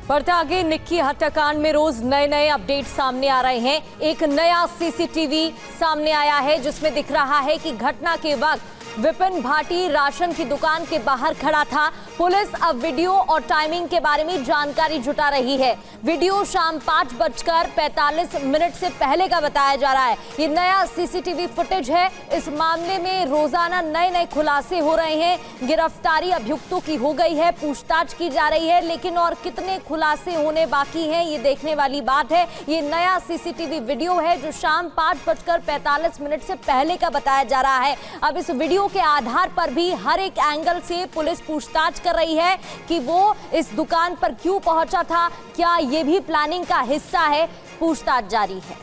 बढ़ते आगे, निक्की हत्याकांड में रोज नए अपडेट सामने आ रहे हैं। एक नया सीसीटीवी सामने आया है जिसमें दिख रहा है कि घटना के वक्त विपिन भाटी राशन की दुकान के बाहर खड़ा था। पुलिस अब वीडियो और टाइमिंग के बारे में जानकारी जुटा रही है। वीडियो शाम 5:45 से पहले का बताया जा रहा है। ये नया सीसीटीवी फुटेज है। इस मामले में रोजाना नए खुलासे हो रहे हैं। गिरफ्तारी अभियुक्तों की हो गई है, पूछताछ की जा रही है, लेकिन और कितने खुलासे होने बाकी हैं ये देखने वाली बात है। ये नया सीसीटीवी वीडियो है जो शाम 5:45 से पहले का बताया जा रहा है। अब इस वीडियो के आधार पर भी हर एक एंगल से पुलिस पूछताछ कर रही है कि वो इस दुकान पर क्यों पहुंचा था, क्या ये भी प्लानिंग का हिस्सा है। पूछताछ जारी है।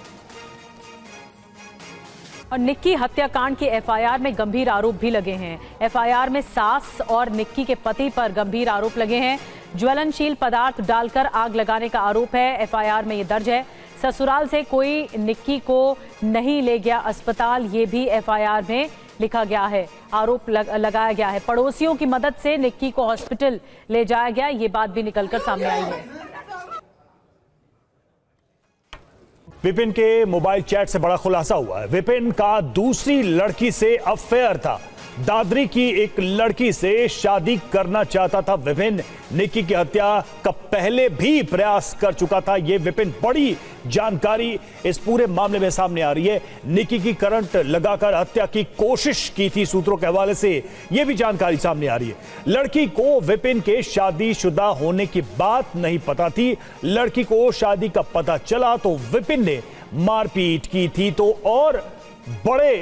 और निक्की हत्याकांड के एफआईआर में गंभीर आरोप भी लगे हैं। एफआईआर में सास और निक्की के पति पर गंभीर आरोप लगे हैं। ज्वलनशील पदार्थ डालकर आग लगाने का आरोप है। एफआईआर में ये दर्ज है। ससुराल से कोई निक्की को नहीं ले गया अस्पताल, ये भी एफआईआर में लिखा गया है। आरोप लगाया गया है पड़ोसियों की मदद से निक्की को हॉस्पिटल ले जाया गया, ये बात भी निकलकर सामने आई है। विपिन के मोबाइल चैट से बड़ा खुलासा हुआ है। विपिन का दूसरी लड़की से अफेयर था। दादरी की एक लड़की से शादी करना चाहता था विपिन। निक्की की हत्या का पहले भी प्रयास कर चुका था। यह विपिन, बड़ी जानकारी इस पूरे मामले में सामने आ रही है। निक्की की करंट लगाकर हत्या की कोशिश की थी सूत्रों के हवाले से, यह भी जानकारी सामने आ रही है। लड़की को विपिन के शादीशुदा होने की बात नहीं पता थी। लड़की को शादी का पता चला तो विपिन ने मारपीट की थी। तो और बड़े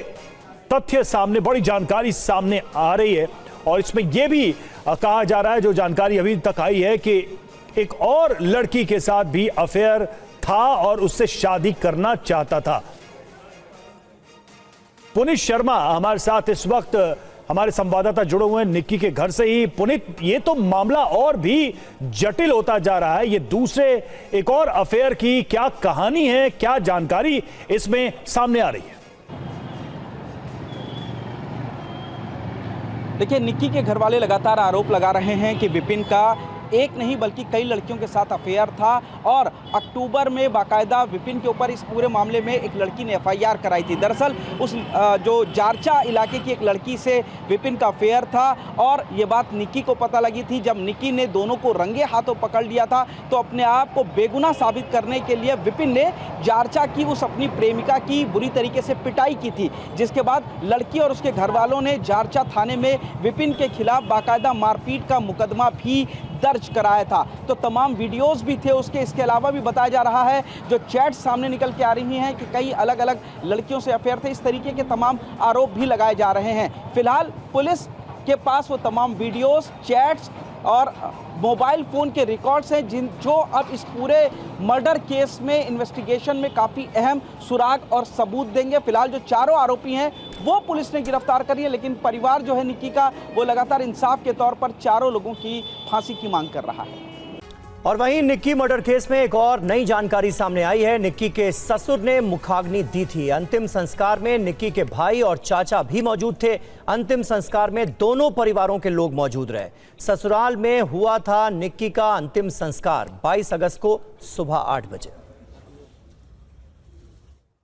तथ्य सामने, बड़ी जानकारी सामने आ रही है। और इसमें यह भी कहा जा रहा है, जो जानकारी अभी तक आई है, कि एक और लड़की के साथ भी अफेयर था और उससे शादी करना चाहता था। पुनीत शर्मा हमारे साथ इस वक्त, हमारे संवाददाता जुड़े हुए हैं निक्की के घर से ही। पुनीत, ये तो मामला और भी जटिल होता जा रहा है। ये दूसरे एक और अफेयर की क्या कहानी है, क्या जानकारी इसमें सामने आ रही है? देखिए, निक्की के घर वाले लगातार आरोप लगा रहे हैं कि विपिन का एक नहीं बल्कि कई लड़कियों के साथ अफेयर था। और अक्टूबर में बाकायदा विपिन के ऊपर इस पूरे मामले में एक लड़की ने एफआईआर कराई थी। दरअसल उस जो जारचा इलाके की एक लड़की से विपिन का अफेयर था और ये बात निक्की को पता लगी थी। जब निक्की ने दोनों को रंगे हाथों पकड़ लिया था तो अपने आप को बेगुनाह साबित करने के लिए विपिन ने जारचा की उस अपनी प्रेमिका की बुरी तरीके से पिटाई की थी, जिसके बाद लड़की और उसके घर वालों ने जारचा थाने में विपिन के खिलाफ बाकायदा मारपीट का मुकदमा भी दर्ज कराया था। तो तमाम वीडियोस भी थे उसके। इसके अलावा भी बताया जा रहा है जो चैट सामने निकल के आ रही हैं कि कई अलग अलग लड़कियों से अफेयर थे। इस तरीके के तमाम आरोप भी लगाए जा रहे हैं। फिलहाल पुलिस के पास वो तमाम वीडियोस, चैट्स और मोबाइल फ़ोन के रिकॉर्ड्स हैं जो अब इस पूरे मर्डर केस में इन्वेस्टिगेशन में काफ़ी अहम सुराग और सबूत देंगे। फिलहाल जो चारों आरोपी हैं वो पुलिस ने गिरफ्तार करी है, लेकिन परिवार जो है निक्की का, वो लगातार इंसाफ के तौर पर चारों लोगों की फांसी की मांग कर रहा है। और वहीं निक्की मर्डर केस में एक और नई जानकारी सामने आई है। निक्की के ससुर ने मुखाग्नि दी थी। अंतिम संस्कार में निक्की के भाई और चाचा भी मौजूद थे। अंतिम संस्कार में दोनों परिवारों के लोग मौजूद रहे। ससुराल में हुआ था निक्की का अंतिम संस्कार 22 अगस्त को सुबह 8 बजे।